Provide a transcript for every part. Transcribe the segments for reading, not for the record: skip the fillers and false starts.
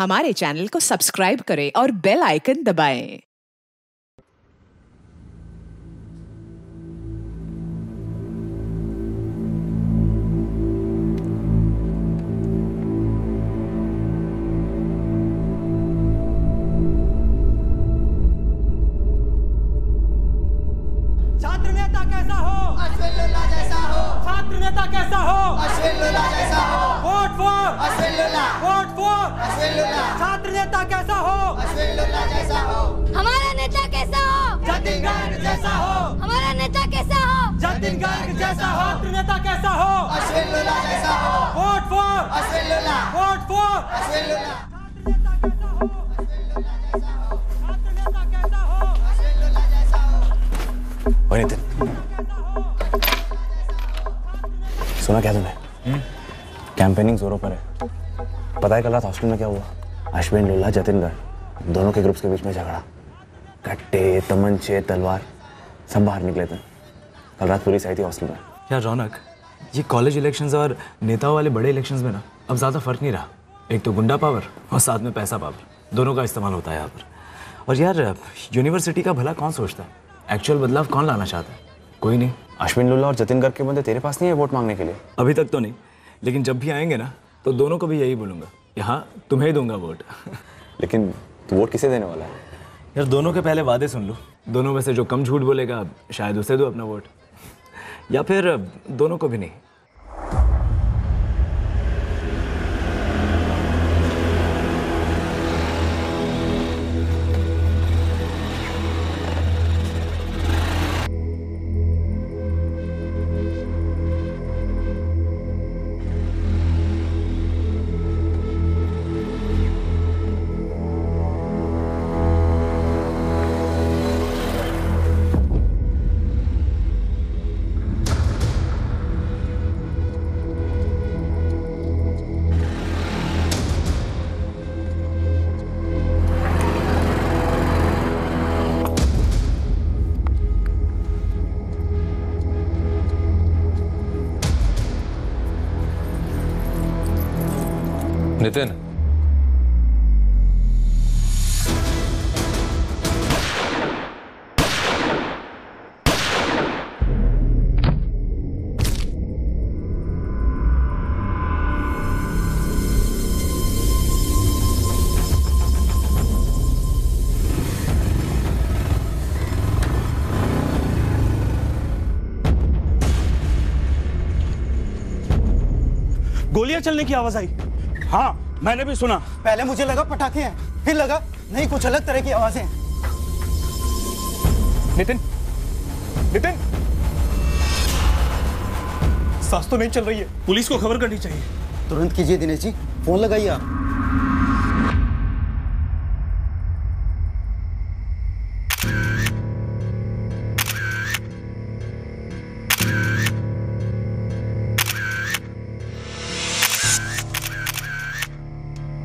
हमारे चैनल को सब्सक्राइब करें और बेल आइकन दबाएं। छात्र नेता कैसा हो? अश्विन लुल्ला जैसा हो। छात्र नेता कैसा हो? अश्विन लुल्ला जैसा हो। Vote for Ashwin Lulla. Vote for Ashwin Lulla. छात्र नेता कैसा हो? अश्विन लुल्ला जैसा हो। हमारा नेता कैसा हो? जतिन गर्ग जैसा हो। हमारा नेता कैसा हो? जतिन गर्ग जैसा हो। छात्र नेता कैसा हो? अश्विन लुल्ला जैसा हो। Vote for Ashwin Lulla. Vote for Ashwin Lulla. छात्र नेता कैसा हो? अश्विन लुल्ला जैसा हो। ओए नितिन, सुना क्या तूने? कैंपेनिंग जोरों पर है। पता है कल रात हॉस्टल में क्या हुआ? अश्विन लुल्ला जतिन गर्ग दोनों के ग्रुप्स के बीच में झगड़ा। कट्टे, तमंचे, तलवार सब बाहर निकले थे। कल रात पुलिस आई थी हॉस्टल में। यार रौनक, ये कॉलेज इलेक्शंस और नेताओं वाले बड़े इलेक्शंस में ना अब ज़्यादा फर्क नहीं रहा। एक तो गुंडा पावर और साथ में पैसा पावर, दोनों का इस्तेमाल होता है यहाँ पर। और यार यूनिवर्सिटी का भला कौन सोचता है? एक्चुअल बदलाव कौन लाना चाहता है? कोई नहीं। अश्विन लुल्ला और जतिन गर्ग के बंदे तेरे पास नहीं है वोट मांगने के लिए? अभी तक तो नहीं, लेकिन जब भी आएंगे ना तो दोनों को भी यही बोलूँगा, यहाँ तुम्हें ही दूंगा वोट। लेकिन तू वोट किसे देने वाला है? यार दोनों के पहले वादे सुन लो। दोनों में से जो कम झूठ बोलेगा शायद उसे दो अपना वोट, या फिर दोनों को भी नहीं। नितिन, गोलियां चलने की आवाज आई। हाँ, मैंने भी सुना। पहले मुझे लगा पटाखे हैं, फिर लगा नहीं, कुछ अलग तरह की आवाजें हैं। नितिन, नितिन, सांस तो नहीं चल रही है। पुलिस को खबर करनी चाहिए। तुरंत कीजिए दिनेश जी, फोन लगाइए आप।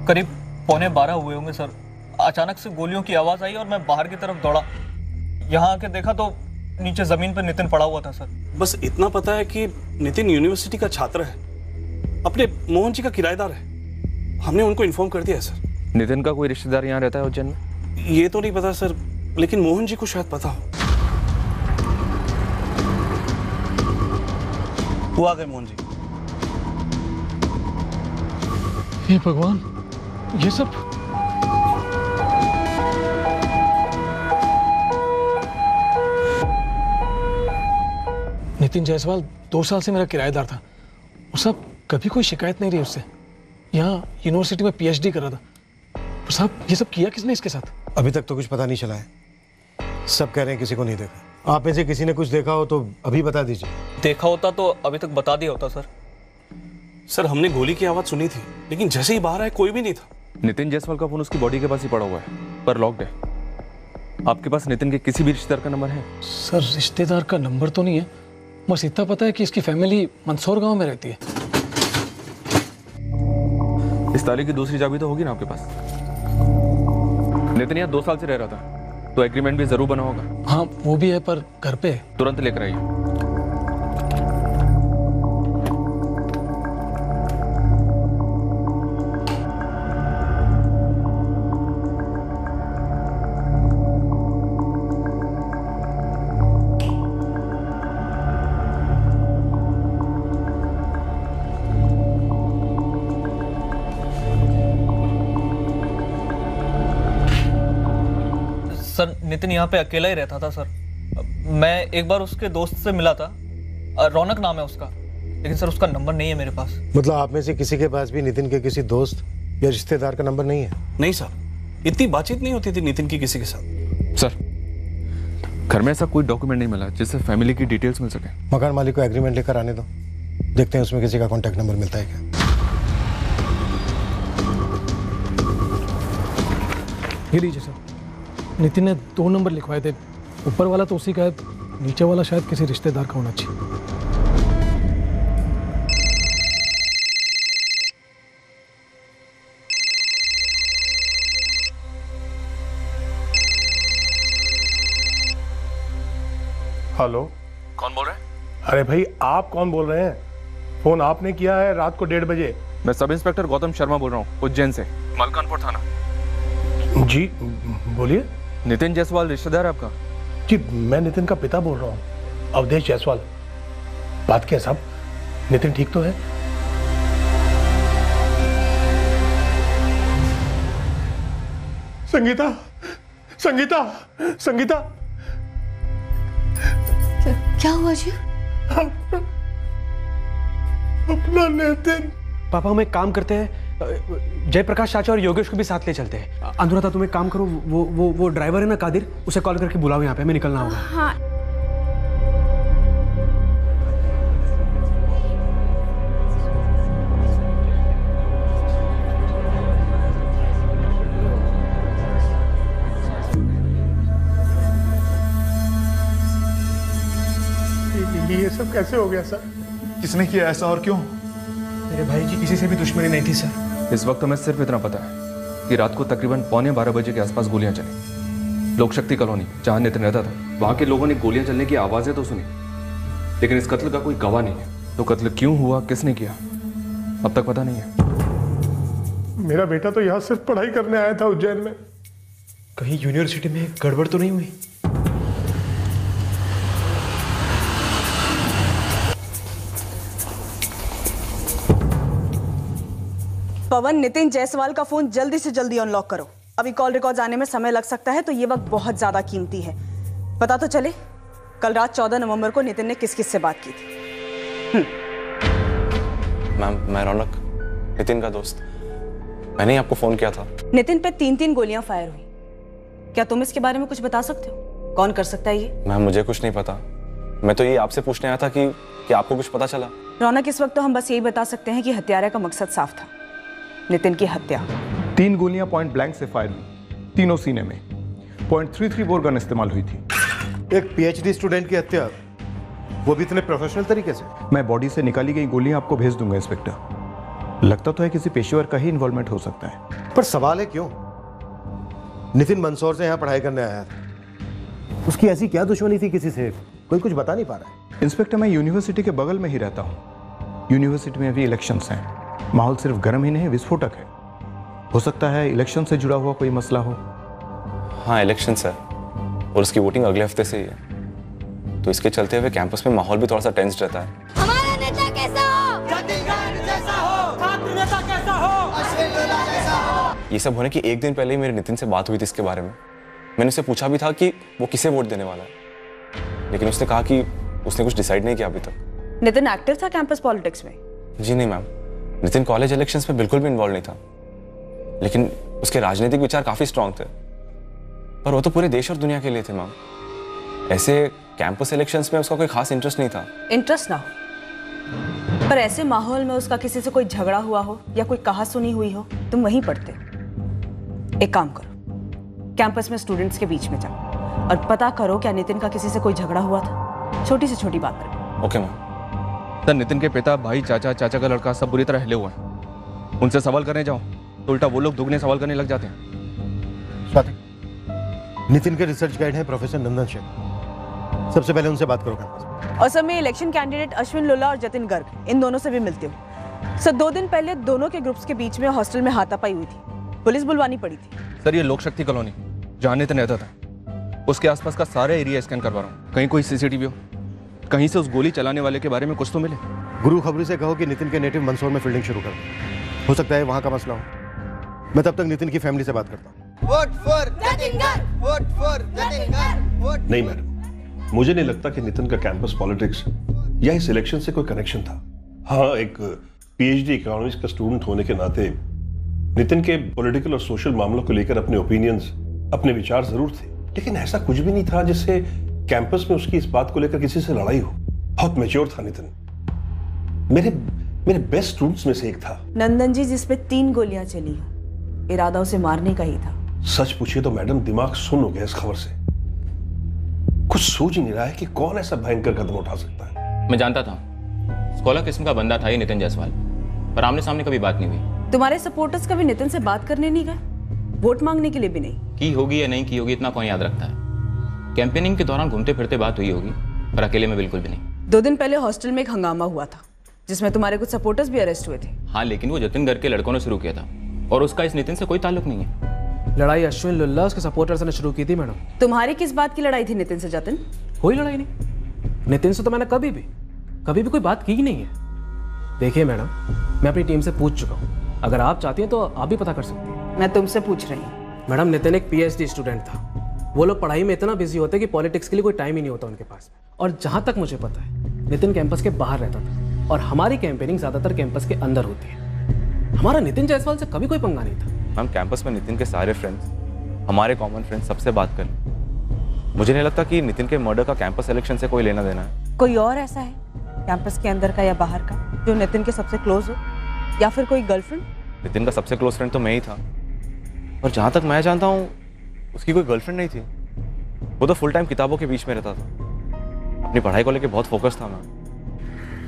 करीब 11:15 हुए होंगे सर। अचानक से गोलियों की आवाज आई और मैं बाहर की तरफ दौड़ा। यहाँ आके देखा तो नीचे जमीन पर नितिन पड़ा हुआ था सर। बस इतना पता है कि नितिन यूनिवर्सिटी का छात्र है, अपने मोहन जी का किराएदार है। हमने उनको इन्फॉर्म कर दिया है सर। नितिन का कोई रिश्तेदार यहाँ रहता है उज्जैन में? ये तो नहीं पता सर, लेकिन मोहन जी को शायद पता हो। वो आ गए मोहन जी। हे भगवान, ये सब नितिन जायसवाल 2 साल से मेरा किराएदार था। वो सब कभी कोई शिकायत नहीं रही उससे। यहाँ यूनिवर्सिटी में पीएचडी कर रहा था। और साहब, ये सब किया किसने इसके साथ? अभी तक तो कुछ पता नहीं चला है। सब कह रहे हैं किसी को नहीं देखा। आप में से किसी ने कुछ देखा हो तो अभी बता दीजिए। देखा होता तो अभी तक बता दिया होता सर। सर, हमने गोली की आवाज सुनी थी, लेकिन जैसे ही बाहर आए कोई भी नहीं था। नितिन जायसवाल का फोन उसकी बॉडी के पास ही पड़ा हुआ है, पर लॉक्ड है। आपके पास नितिन के किसी भी रिश्तेदार का नंबर है? सर, रिश्तेदार का नंबर तो नहीं है, बस इतना पता है कि इसकी फैमिली मंदसौर गांव में रहती है। इस ताले की दूसरी चाबी तो होगी ना आपके पास? नितिन यहाँ 2 साल से रह रहा था, तो एग्रीमेंट भी जरूर बना होगा। हाँ, वो भी है, पर घर पे है। तुरंत लेकर आइए। सर नितिन यहाँ पे अकेला ही रहता था सर। मैं एक बार उसके दोस्त से मिला था, रौनक नाम है उसका, लेकिन सर उसका नंबर नहीं है मेरे पास। मतलब आप में से किसी के पास भी नितिन के किसी दोस्त या रिश्तेदार का नंबर नहीं है? नहीं साहब, इतनी बातचीत नहीं होती थी नितिन की किसी के साथ। सर घर में ऐसा कोई डॉक्यूमेंट नहीं मिला जिससे फैमिली की डिटेल्स मिल सके। मकान मालिक को एग्रीमेंट लेकर आने दो, देखते हैं उसमें किसी का कॉन्टैक्ट नंबर मिलता है क्या। ये लीजिए सर, नितिन ने 2 नंबर लिखवाए थे, ऊपर वाला तो उसी का है, नीचे वाला शायद किसी रिश्तेदार का होना चाहिए। हेलो, कौन बोल रहे हैं? अरे भाई आप कौन बोल रहे हैं? फोन आपने किया है रात को 1:30 बजे। मैं सब इंस्पेक्टर गौतम शर्मा बोल रहा हूँ, उज्जैन से, मलकानपुर थाना। जी बोलिए। नितिन जायसवाल रिश्तेदार है आपका? जी मैं नितिन का पिता बोल रहा हूँ, अवधेश जायसवाल। बात क्या साहब, नितिन ठीक तो है? संगीता, संगीता, संगीता, क्या हुआ जी? अपना नितिन। पापा हम एक काम करते हैं, जयप्रकाश चाचा और योगेश को भी साथ ले चलते हैं। अनुराधा तुम एक काम करो, वो ड्राइवर है ना कादिर, उसे कॉल करके बुलाओ यहाँ पे, हमें निकलना होगा। हाँ। ये सब कैसे हो गया सर? किसने किया ऐसा और क्यों? मेरे भाई की किसी से भी दुश्मनी नहीं थी सर। इस वक्त हमें सिर्फ इतना पता है कि रात को तकरीबन 11:15 बजे के आसपास गोलियां चली। लोक शक्ति कॉलोनी जहां नितिन रहता था, वहां के लोगों ने गोलियां चलने की आवाजें तो सुनी, लेकिन इस कत्ल का कोई गवाह नहीं है। तो कत्ल क्यों हुआ, किसने किया, अब तक पता नहीं है। मेरा बेटा तो यहाँ सिर्फ पढ़ाई करने आया था उज्जैन में। कहीं यूनिवर्सिटी में गड़बड़ तो नहीं हुई? पवन, नितिन जायसवाल का फोन जल्दी से जल्दी अनलॉक करो। अभी कॉल रिकॉर्ड्स आने में समय लग सकता है, तो ये वक्त बहुत ज्यादा कीमती है। पता तो चले कल रात 14 नवंबर को नितिन ने किस किस से बात की थी। मैम मैं रौनक, नितिन का दोस्त, मैंने ही आपको फोन किया था। नितिन पे 3 गोलियां फायर हुई। क्या तुम इसके बारे में कुछ बता सकते हो? कौन कर सकता है ये? मैम मुझे कुछ नहीं पता, मैं तो ये आपसे पूछने आया था कि आपको कुछ पता चला। रौनक, इस वक्त तो हम बस यही बता सकते हैं कि हत्यारे का मकसद साफ था, नितिन की हत्या। 3 गोलियां पॉइंट ब्लैंक से फायर हुई, तीनों सीने में। .33 बोर गन इस्तेमाल हुई थी। एक PhD स्टूडेंट की हत्या, वो भी इतने प्रोफेशनल तरीके से? मैं बॉडी से निकाली गई गोलियां आपको भेज दूंगा इंस्पेक्टर। लगता तो है किसी पेशेवर का ही इन्वॉल्वमेंट हो सकता है। पर सवाल है क्यों? नितिन मंदसौर से यहाँ पढ़ाई करने आया था, उसकी ऐसी क्या दुश्मनी थी किसी से? कोई कुछ बता नहीं पा रहा है। इंस्पेक्टर, मैं यूनिवर्सिटी के बगल में ही रहता हूँ। यूनिवर्सिटी में अभी इलेक्शंस हैं, माहौल सिर्फ गर्म ही नहीं विस्फोटक है। हो सकता है इलेक्शन से जुड़ा हुआ कोई मसला हो। हाँ इलेक्शंस है, और उसकी वोटिंग अगले हफ्ते से ही है, तो इसके चलते हुए कैंपस में माहौल भी थोड़ा सा टेंस रहता है। हमारा नेता कैसा हो? जतिन जैसा हो, छात्र नेता कैसा हो, अश्विन लोला जैसा हो। ये सब होने की एक दिन पहले ही मेरे नितिन से बात हुई थी इसके बारे में। मैंने उससे पूछा भी था कि वो किसे वोट देने वाला है, लेकिन उसने कहा कि उसने कुछ डिसाइड नहीं किया अभी तक। नितिन एक्टिव था कैंपस पॉलिटिक्स में? जी नहीं मैम, नितिन कॉलेज इलेक्शंस में बिल्कुल भी इन्वॉल्व नहीं था, लेकिन उसके राजनीतिक विचार काफी स्ट्रांग थे। पर वो तो पूरे देश और दुनिया के लिए थे मैम। ऐसे कैंपस इलेक्शंस में उसका कोई खास इंटरेस्ट नहीं था। इंटरेस्ट ना हो, पर ऐसे माहौल में उसका किसी से कोई झगड़ा हुआ हो या कोई कहा सुनी हुई हो, तुम वहीं पढ़ते। एक काम करो, कैंपस में स्टूडेंट्स के बीच में जाओ और पता करो क्या नितिन का किसी से कोई झगड़ा हुआ था। छोटी से छोटी बात करो। Okay ma'am. सर नितिन के पिता, भाई, चाचा, चाचा का लड़का सब बुरी तरह हिले हुए हैं। उनसे सवाल करने जाओ तो उल्टा वो लोग दुगने सवाल करने लग जाते हैं। स्वाति, नितिन के रिसर्च गाइड हैं प्रोफेसर नंदन शेख, सबसे पहले उनसे बात करो कैंपस। और सर मैं इलेक्शन कैंडिडेट अश्विन लोला और जतिन गर्ग, इन दोनों से भी मिलती हूँ। सर 2 दिन पहले दोनों के ग्रुप्स के बीच में हॉस्टल में हाथापाई हुई थी, पुलिस बुलवानी पड़ी थी। सर ये लोक शक्ति कॉलोनी जहाँ नितिन रहता था, उसके आसपास का सारा एरिया स्कैन करवा रहा हूँ। कहीं कोई CCTV हो, कहीं से उस गोली चलाने वाले के बारे में कुछ तो मिले। गुरु खबरी से कहो कि नितिन के नेटिव मंदसौर में फील्डिंग शुरू कर दो। हो सकता है वहां का मसला हो। मैं तब तक नितिन की फैमिली से बात करता हूँ। Vote for Jatin Garg. नहीं मैडम, मुझे नहीं लगता कि नितिन का कैंपस पॉलिटिक्स या इस इलेक्शन से कोई कनेक्शन था। हाँ, एक पीएचडी इकोनॉमिक्स का स्टूडेंट होने के नाते नितिन के पॉलिटिकल और सोशल मामलों को लेकर अपने ओपिनियंस, अपने विचार जरूर थे, लेकिन ऐसा कुछ भी नहीं था जिससे कैंपस में उसकी इस बात को लेकर किसी से लड़ाई हो। बहुत मैच्योर था नितिन, मेरे बेस्ट स्टूडेंट्स में से एक था। नंदन जी, जिसपे 3 गोलियां चली हो, इरादा उसे मारने का ही था। सच पूछिए तो मैडम, दिमाग सुन्न हो गया इस खबर से। कुछ सोच ही नहीं रहा है कि कौन ऐसा भयंकर कदम उठा सकता है। मैं जानता था स्कॉलर किस्म का बंदा था ये नितिन जायसवाल, पर आमने सामने कभी बात नहीं हुई। तुम्हारे सपोर्टर्स कभी नितिन से बात करने नहीं गए, वोट मांगने के लिए भी नहीं? की होगी या नहीं की होगी इतना कौन याद रखता है। कैंपेनिंग के दौरान घूमते फिरते बात हुई होगी, पर अकेले में बिल्कुल भी नहीं। 2 दिन पहले हॉस्टल में एक हंगामा हुआ था जिसमें तुम्हारे कुछ सपोर्टर्स भी अरेस्ट हुए थे। हाँ, लेकिन वो जतिन घर के लड़कों ने शुरू किया था और उसका इस नितिन से कोई ताल्लुक नहीं है। लड़ाई अश्विन लुल्ला उसके सपोर्टर्स ने शुरू की थी मैडम। तुम्हारी किस बात की लड़ाई थी नितिन से जतिन? कोई लड़ाई नहीं, नितिन से तो मैंने कभी भी कोई बात की ही नहीं है। देखिए मैडम, मैं अपनी टीम से पूछ चुका हूँ, अगर आप चाहती हैं तो आप भी पता कर सकती हैं। मैं तुमसे पूछ रही हूँ। मैडम, नितिन एक पीएचडी स्टूडेंट था। वो लोग पढ़ाई में इतना बिजी होते कि पॉलिटिक्स के लिए कोई टाइम ही नहीं होता उनके पास। और जहाँ तक मुझे पता है, नितिन कैंपस के बाहर रहता था और हमारी कैंपेनिंग ज्यादातर कैंपस के अंदर होती है। हमारा नितिन जायसवाल से कभी कोई पंगा नहीं था। मैम, कैंपस में नितिन के सारे फ्रेंड्स, हमारे कॉमन फ्रेंड्स, सबसे बात कर लें। मुझे नहीं लगता कि नितिन के मर्डर का कैंपस इलेक्शन से कोई लेना देना है। कोई और ऐसा है कैंपस के अंदर का या बाहर का जो नितिन के सबसे क्लोज हो, या फिर कोई गर्लफ्रेंड? नितिन का सबसे क्लोज फ्रेंड तो मैं ही था, और जहाँ तक मैं जानता हूँ उसकी कोई गर्लफ्रेंड नहीं थी। वो तो फुल टाइम किताबों के बीच में रहता था, अपनी पढ़ाई को लेकर बहुत फोकस था।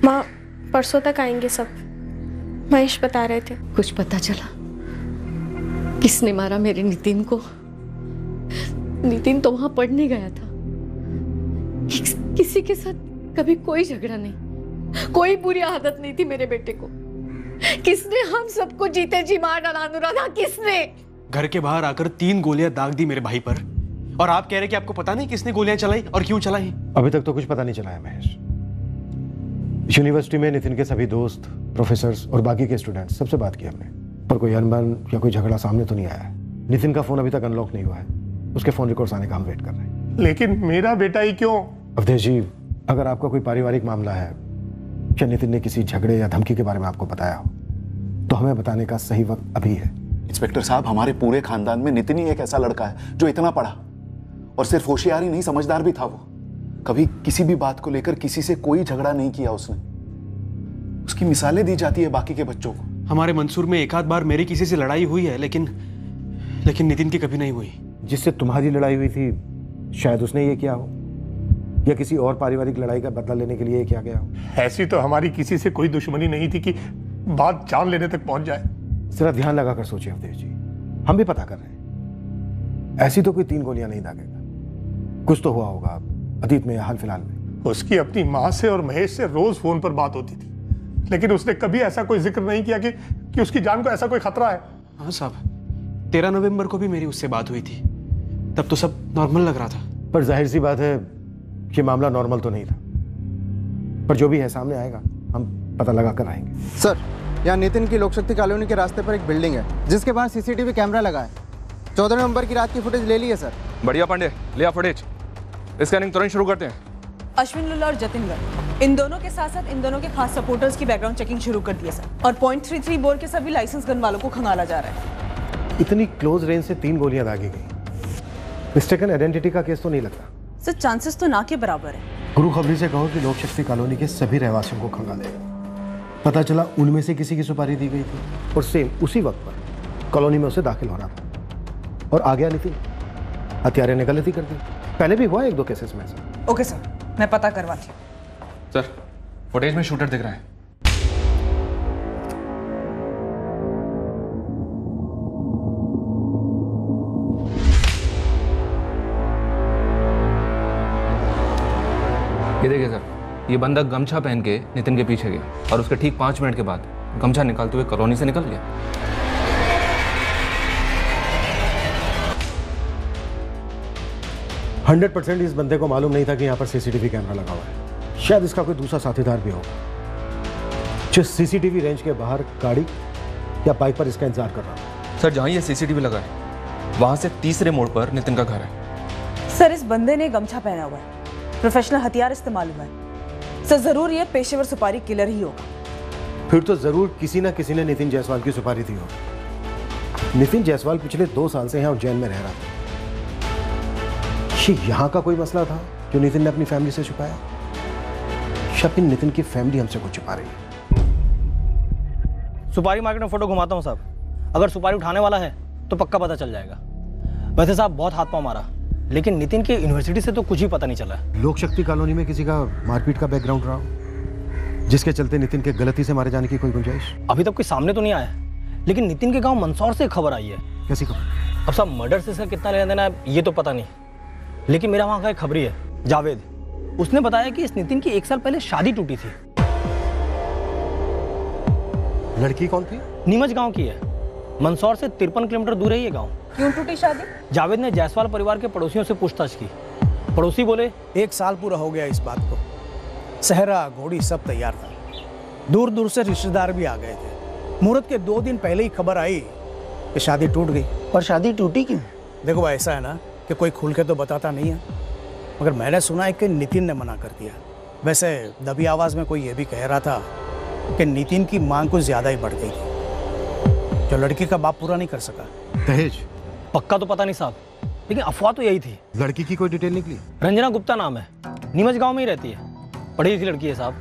माँ, परसों तक आएंगे सब, महेश बता रहे थे। कुछ पता चला किसने मारा मेरे नितिन को? नितिन तो वहां पढ़ने गया था, किसी के साथ कभी कोई झगड़ा नहीं, कोई बुरी आदत नहीं थी मेरे बेटे को। किसने हम सबको जीते जी मार डाला अनुराधा? किसने? घर के बाहर आकर 3 गोलियां दाग दी मेरे भाई पर, और आप कह रहे कि आपको पता नहीं किसने गोलियां चलाई और क्यों चलाई? अभी तक तो कुछ पता नहीं चला है महेश। यूनिवर्सिटी में नितिन के सभी दोस्त, प्रोफेसर्स और बाकी के स्टूडेंट्स सबसे बात की हमने, पर कोई अनबन या कोई झगड़ा सामने तो नहीं आया है। नितिन का फोन अभी तक अनलॉक नहीं हुआ है, उसके फोन रिकॉर्ड्स आने का हम वेट कर रहे हैं। लेकिन मेरा बेटा ही क्यों? अवधेश जी, अगर आपका कोई पारिवारिक मामला है या नितिन ने किसी झगड़े या धमकी के बारे में आपको बताया हो, तो हमें बताने का सही वक्त अभी है। इंस्पेक्टर साहब, हमारे पूरे खानदान में नितिन ही एक ऐसा लड़का है जो इतना पढ़ा, और सिर्फ होशियार ही नहीं, समझदार भी था। वो कभी किसी भी बात को लेकर किसी से कोई झगड़ा नहीं किया उसने। उसकी मिसालें दी जाती है बाकी के बच्चों को। हमारे मंसूर में एक आध बार मेरी किसी से लड़ाई हुई है, लेकिन नितिन की कभी नहीं हुई। जिससे तुम्हारी लड़ाई हुई थी शायद उसने ये किया हो, या किसी और पारिवारिक लड़ाई का बदला लेने के लिए किया गया हो। ऐसी तो हमारी किसी से कोई दुश्मनी नहीं थी कि बात जान लेने तक पहुंच जाए। जरा ध्यान लगाकर सोचिए अवधेश जी, हम भी पता कर रहे हैं। ऐसी तो कोई 3 गोलियां नहीं दागेगा, कुछ तो हुआ होगा अतीत में या हाल फिलहाल में। उसकी अपनी माँ से और महेश से रोज फोन पर बात होती थी, लेकिन उसने कभी ऐसा कोई जिक्र नहीं किया कि उसकी जान को ऐसा कोई खतरा है। हाँ साहब, 13 नवंबर को भी मेरी उससे बात हुई थी, तब तो सब नॉर्मल लग रहा था। पर जाहिर सी बात है कि मामला नॉर्मल तो नहीं था, पर जो भी है सामने आएगा, हम पता लगा कर आएंगे। सर, यहाँ नितिन की लोकशक्ति कॉलोनी के रास्ते पर एक बिल्डिंग है जिसके बाहर सीसीटीवी कैमरा लगा है। 14 नवंबर की रात की फुटेज ले ली है सर। बढ़िया पांडे, लिया फुटेज। स्कैनिंग तुरंत शुरू करते हैं। अश्विन लुल्ला और जतिन गर्ग, इन दोनों के साथ साथ इन दोनों के खास सपोर्टर्स की बैकग्राउंड चेकिंग शुरू कर दी है सर, और .33 बोर के सभी लाइसेंस गन वालों को खंगाला जा रहा है। इतनी क्लोज रेंज से 3 गोलियां दागी गई। मिस्टेकन आइडेंटिटी का केस तो नहीं लगता सर? चांसेस तो ना के बराबर है। गुरु खबरी से कहो कि लोकशक्ति कॉलोनी के सभी रहवासियों को खंगालेगा। पता चला उनमें से किसी की सुपारी दी गई थी, और सेम उसी वक्त पर कॉलोनी में उसे दाखिल होना था, और आ गया नितिन, हत्यारे ने गलती कर दी। पहले भी हुआ 1-2 केसेस में ऐसा। ओके सर, मैं पता करवाती हूँ। सर, फुटेज में शूटर दिख रहा है। ये देखिए सर, ये बंदा गमछा पहन के नितिन के पीछे गया, और उसके ठीक 5 मिनट के बाद गमछा निकालते हुए कॉलोनी से निकल गया। हंड्रेड 100% इस बंदे को मालूम नहीं था कि यहाँ पर सीसीटीवी कैमरा लगा हुआ है। शायद इसका कोई दूसरा साथीदार भी होगा जो सीसीटीवी रेंज के बाहर गाड़ी या बाइक पर इसका इंतजार कर रहा है। सर, जहाँ ये सीसीटीवी लगा है वहां से तीसरे मोड़ पर नितिन का घर है। सर, इस बंदे ने गमछा पहना हुआ है, प्रोफेशनल हथियार इस्तेमाल हुआ है। सर, जरूर ये पेशेवर सुपारी किलर ही होगा। फिर तो जरूर किसी ना किसी ने नितिन जायसवाल की सुपारी दी होगी। नितिन जायसवाल पिछले 2 साल से यहाँ उज्जैन में रह रहा था। ये यहाँ का कोई मसला था जो नितिन ने अपनी फैमिली से छुपाया? शायद नितिन की फैमिली हमसे कुछ छुपा रही है। सुपारी मार्केट में फोटो घुमाता हूँ साहब, अगर सुपारी उठाने वाला है तो पक्का पता चल जाएगा। वैसे साहब बहुत हाथ पांव मारा, लेकिन नितिन की यूनिवर्सिटी से तो कुछ ही पता नहीं चला। लोक शक्ति कॉलोनी में किसी का मारपीट का बैकग्राउंड रहा हो, जिसके चलते नितिन के गलती से मारे जाने की कोई गुंजाइश? अभी तक कोई सामने तो नहीं आया, लेकिन नितिन के गांव मंदसौर से खबर आई है। कैसी खबर? अब साहब मर्डर से इसका कितना लेना देना है ये तो पता नहीं, लेकिन मेरा वहां का एक खबरी है जावेद, उसने बताया कि इस नितिन की 1 साल पहले शादी टूटी थी। लड़की कौन थी? नीमच गांव की है, मंदसौर से 53 किलोमीटर दूर है ये गांव। क्यों टूटी शादी? जावेद ने जायसवाल परिवार के पड़ोसियों से पूछताछ की। पड़ोसी बोले 1 साल पूरा हो गया इस बात को, सहरा घोड़ी सब तैयार था, दूर दूर से रिश्तेदार भी आ गए थे। मुहूर्त के 2 दिन पहले ही खबर आई कि शादी टूट गई। और शादी टूटी क्यों? देखो भाई, ऐसा है ना कि कोई खुल के तो बताता नहीं है, मगर मैंने सुना है कि नितिन ने मना कर दिया। वैसे दबी आवाज में कोई ये भी कह रहा था कि नितिन की मांग कुछ ज्यादा ही बढ़ गई थी, जो लड़की का बाप पूरा नहीं कर सका। दहेज? पक्का तो पता नहीं साहब, लेकिन अफवाह तो यही थी। लड़की की कोई डिटेल निकली? रंजना गुप्ता नाम है, नीमच गांव में ही रहती है, पढ़ी लिखी लड़की है साहब।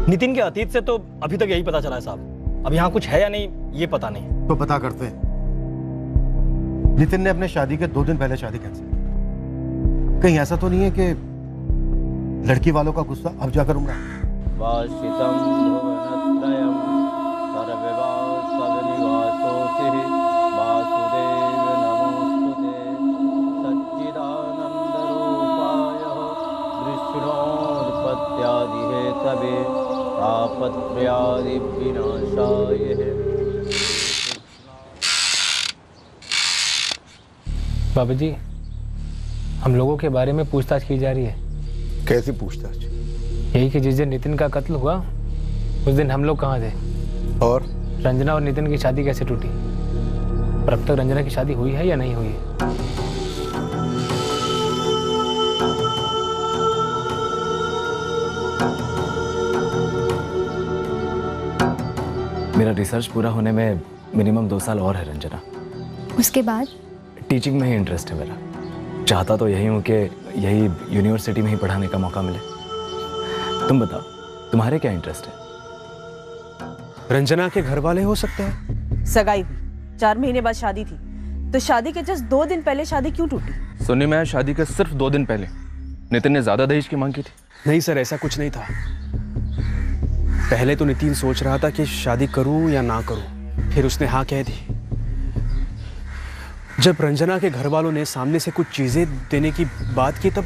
नितिन के अतीत से तो अभी तक यही पता चला है साहब, अब यहाँ कुछ है या नहीं ये पता नहीं। तो पता करते हैं। नितिन ने अपने शादी के 2 दिन पहले शादी कैंसिल की, कहीं ऐसा तो नहीं है कि लड़की वालों का गुस्सा अब जाकर उमड़ा? बाबा जी, हम लोगों के बारे में पूछताछ की जा रही है। कैसी पूछताछ? यही कि जिस दिन नितिन का कत्ल हुआ उस दिन हम लोग कहाँ थे, और रंजना और नितिन की शादी कैसे टूटी, और अब तक रंजना की शादी हुई है या नहीं हुई है। मेरा रिसर्च पूरा होने में मिनिमम 2 साल और है रंजना। उसके बाद? टीचिंग में ही इंटरेस्ट है मेरा, चाहता तो यही हूँ कि यही यूनिवर्सिटी में ही पढ़ाने का मौका मिले। तुम बताओ, तुम्हारे क्या इंटरेस्ट है? रंजना के घर वाले हो सकते हैं। सगाई हुई, 4 महीने बाद शादी थी, तो शादी के जस्ट 2 दिन पहले शादी क्यों टूटी? सुनने में शादी के सिर्फ 2 दिन पहले नितिन ने ज्यादा दहेज की मांग की थी। नहीं सर, ऐसा कुछ नहीं था। पहले तो नितिन सोच रहा था कि शादी करूं या ना करूं, फिर उसने हाँ कह दी। जब रंजना के घर वालों ने सामने से कुछ चीजें देने की बात की तब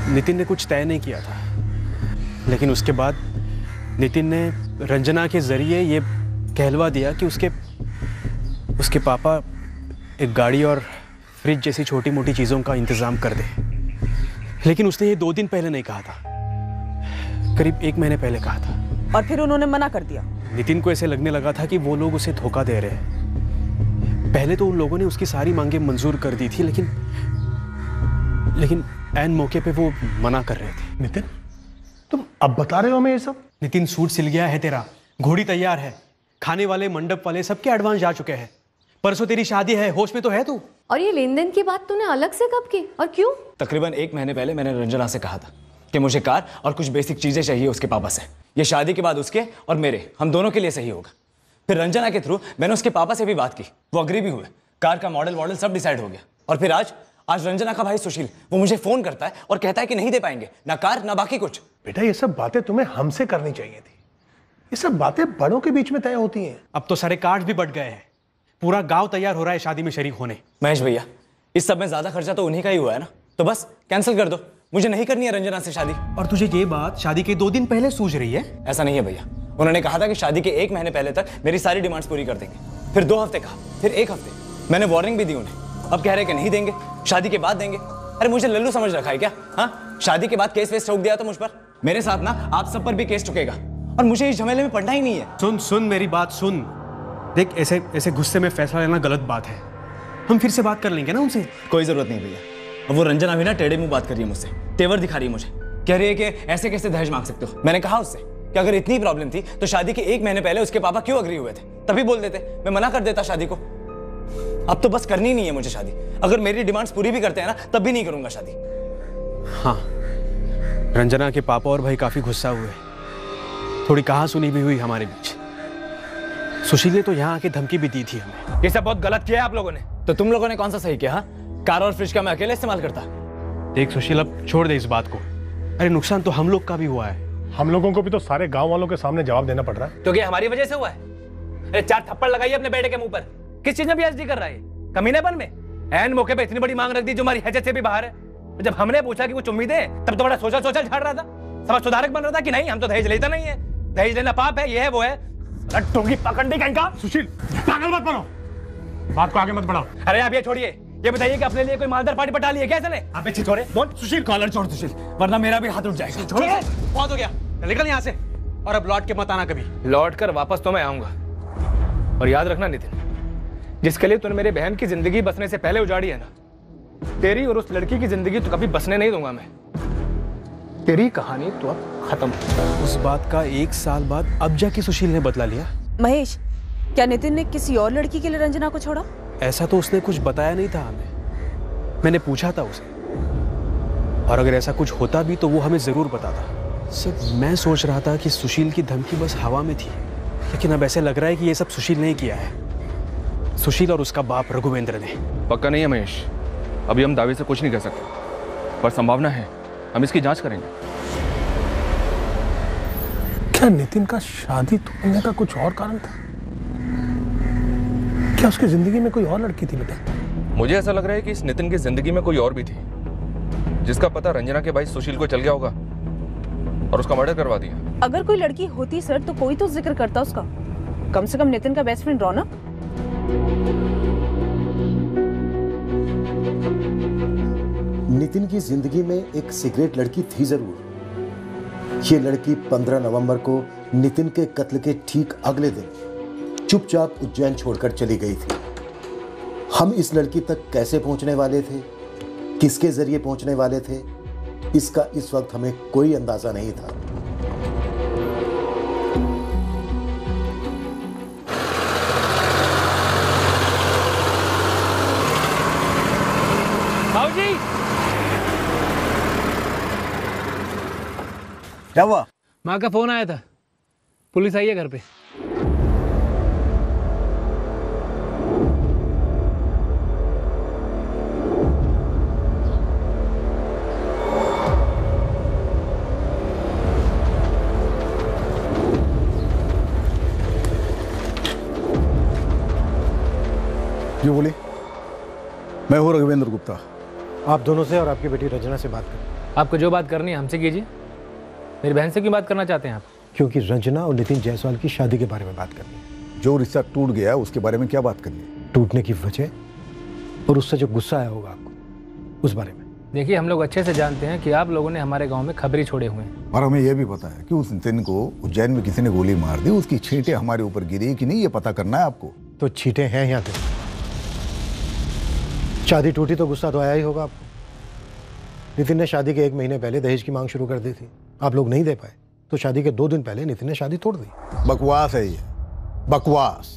नितिन ने कुछ तय नहीं किया था, लेकिन उसके बाद नितिन ने रंजना के जरिए ये कहलवा दिया कि उसके पापा एक गाड़ी और फ्रिज जैसी छोटी मोटी चीज़ों का इंतज़ाम कर दे। लेकिन उसने ये 2 दिन पहले नहीं कहा था, करीब 1 महीने पहले कहा था। और फिर उन्होंने मना कर दिया। नितिन को ऐसे लगने लगा था कि वो लोग उसे धोखा दे रहे हैं। पहले तो उन लोगों ने उसकी सारी मांगें मंजूर कर दी थी, लेकिन ऐन मौके पे वो मना कर रहे थे। नितिन, तुम अब बता रहे हो हमें ये सब? नितिन, सूट सिल गया है तेरा, घोड़ी तैयार है, खाने वाले मंडप वाले सबके एडवांस जा चुके हैं, परसों तेरी शादी है, होश में तो है तू? और ये लेन देन की बात तूने अलग से कब की और क्यों? तकरीबन 1 महीने पहले मैंने रंजना से कहा था कि मुझे कार और कुछ बेसिक चीजें चाहिए उसके पापा से। ये शादी के बाद उसके और मेरे, हम दोनों के लिए सही होगा। फिर रंजना के थ्रू मैंने उसके पापा से भी बात की, वो अग्री भी हुए, कार का मॉडल सब डिसाइड हो गया। और फिर आज रंजना का भाई सुशील वो मुझे फोन करता है और कहता है कि नहीं दे पाएंगे, ना कार ना बाकी कुछ। बेटा, ये सब बातें तुम्हें हमसे करनी चाहिए थी, ये सब बातें बड़ों के बीच में तय होती हैं। अब तो सारे कार्ड भी बट गए हैं, पूरा गांव तैयार हो रहा है शादी में शरीक होने। महेश भैया, इस सब में ज्यादा खर्चा तो उन्हीं का ही हुआ है ना, तो बस कैंसिल कर दो, मुझे नहीं करनी है रंजना से शादी। और तुझे ये बात शादी के 2 दिन पहले सूझ रही है? ऐसा नहीं है भैया, उन्होंने कहा था कि शादी के 1 महीने पहले तक मेरी सारी डिमांड्स पूरी कर देंगे। फिर 2 हफ्ते कहा, फिर 1 हफ्ते, मैंने वार्निंग भी दी उन्हें। अब कह रहे कि नहीं देंगे, शादी के बाद देंगे। अरे मुझे लल्लू समझ रखा है क्या? हाँ, शादी के बाद केस वेस ठोक दिया तो मुझ पर, मेरे साथ ना आप सब पर भी केस ठुकेगा। और मुझे इस झमेले में पड़ना ही नहीं है। सुन सुन मेरी बात सुन। देख ऐसे ऐसे गुस्से में फैसला लेना गलत बात है। हम फिर से बात कर लेंगे ना उनसे। कोई जरूरत नहीं भैया। अब वो रंजना भी ना टेढ़े मुंह बात कर रही है मुझसे, तेवर दिखा रही है मुझे, कह रही है कि ऐसे कैसे दहेज मांग सकते हो। मैंने कहा उससे कि अगर इतनी प्रॉब्लम थी तो शादी के 1 महीने पहले उसके पापा क्यों अग्री हुए थे, तभी बोल देते, मैं मना कर देता शादी को। अब तो बस करनी नहीं है मुझे शादी। अगर मेरी डिमांड्स पूरी भी करते हैं ना तब भी नहीं करूंगा शादी। हाँ, रंजना के पापा और भाई काफी गुस्सा हुए, थोड़ी कहा सुनी भी हुई हमारे बीच। सुशील ने तो यहाँ आके धमकी भी दी थी हमें। ये सब बहुत गलत किया है आप लोगों ने। तो तुम लोगों ने कौन सा सही किया? कार और फ्रिज का मैं अकेले इस्तेमाल करता। देख सुशील, अब छोड़ दे इस बात को। अरे नुकसान तो हम लोग का भी हुआ है। हम लोगों को भी तो सारे गांव वालों के सामने जवाब देना पड़ रहा है। क्योंकि हमारी वजह से हुआ है। अरे 4 थप्पड़ लगाइए अपने बेटे के मुंह पर। किस चीज में पीएचडी कर रहा है? कमीनेपन में। एन मौके पे इतनी बड़ी मांग रख दी जो हमारी हैसियत से भी बाहर है। जब हमने पूछा कि कुछ उम्मीदें हैं तब तो बड़ा सोचा सोचा झाड़ रहा था। समाज सुधारक बन रहा था कि नहीं हम तो दहेज लेता नहीं है, दहेज लेना पाप है, ये है वो है। टोंगी पकड़ने का इनका। सुशील पागल मत बनो, बात को आगे मत बढ़ाओ। अरे आप ये छोड़िए, ये बताइए कि अपने लिए कोई मालदार पार्टी पटा ली है क्या इसने? आप अच्छी छोड़े बोल। सुशील कॉलर छोड़ सुशील, वरना मेरा भी हाथ उठ जाएगा। छोड़िए, बहुत हो गया, निकल यहाँ से। और अब लौट के मत आना कभी। लौट कर वापस तो मैं आऊंगा। और याद रखना नितिन, जिसके लिए तूने मेरे बहन की जिंदगी बसने से पहले उजाड़ी है ना, तेरी और उस लड़की की जिंदगी तो कभी बसने नहीं दूंगा मैं। तेरी कहानी तो अब खत्म। उस बात का 1 साल बाद अब जाके सुशील ने बदला लिया। महेश, क्या नितिन ने किसी और लड़की के लिए रंजना को छोड़ा? ऐसा तो उसने कुछ बताया नहीं था हमें। मैंने पूछा था उसे, और अगर ऐसा कुछ होता भी तो वो हमें जरूर बताता। सिर्फ मैं सोच रहा था कि सुशील की धमकी बस हवा में थी, लेकिन अब ऐसे लग रहा है कि ये सब सुशील ने ही किया है। सुशील और उसका बाप रघुवेंद्र ने। पक्का नहीं है महेश, अभी हम दावे से कुछ नहीं कह सकते, पर संभावना है, हम इसकी जांच करेंगे। क्या नितिन का शादी तोड़ने का कुछ और कारण था? क्या उसकी जिंदगी में कोई और लड़की थी बेटा? मुझे ऐसा लग रहा है कि इस नितिन की जिंदगी में कोई और भी थी, जिसका पता रंजना के भाई सुशील को चल गया होगा और उसका मर्डर करवा दिया। अगर कोई लड़की होती सर तो कोई तो जिक्र करता उसका, कम से कम नितिन का बेस्ट फ्रेंड रौनक। नितिन की जिंदगी में एक सिगरेट लड़की थी जरूर। ये लड़की 15 नवंबर को नितिन के कत्ल के ठीक अगले दिन चुपचाप उज्जैन छोड़कर चली गई थी। हम इस लड़की तक कैसे पहुंचने वाले थे, किसके जरिए पहुंचने वाले थे, इसका इस वक्त हमें कोई अंदाजा नहीं था। बाबूजी, क्या हुआ? माँ का फोन आया था, पुलिस आई है घर पे। जो बोले? मैं हूँ रघुवेंद्र गुप्ता। आप दोनों से और आपकी बेटी रंजना से बात करें। आपको जो बात करनी है हमसे कीजिए। मेरी बहन से क्यों बात करना चाहते हैं आप? क्योंकि रंजना और नितिन जायसवाल की शादी के बारे में बात करनी है। जो रिश्ता टूट गया उसके बारे में क्या बात करनी है? टूटने की वजह और उससे जो गुस्सा आया होगा आपको, उस बारे में। देखिए, हम लोग अच्छे से जानते हैं कि आप लोगों ने हमारे गांव में खबरी छोड़े हुए हैं, और हमें यह भी पता है कि उस नितिन को उज्जैन में किसी ने गोली मार दी, उसकी छींटें हमारे ऊपर गिरी कि नहीं, ये पता करना है आपको। तो छींटें हैं यहाँ पे। शादी टूटी तो गुस्सा तो आया ही होगा आपको। नितिन ने शादी के 1 महीने पहले दहेज की मांग शुरू कर दी थी, आप लोग नहीं दे पाए, तो शादी के 2 दिन पहले नितिन ने शादी तोड़ दी। बकवास है ये, बकवास।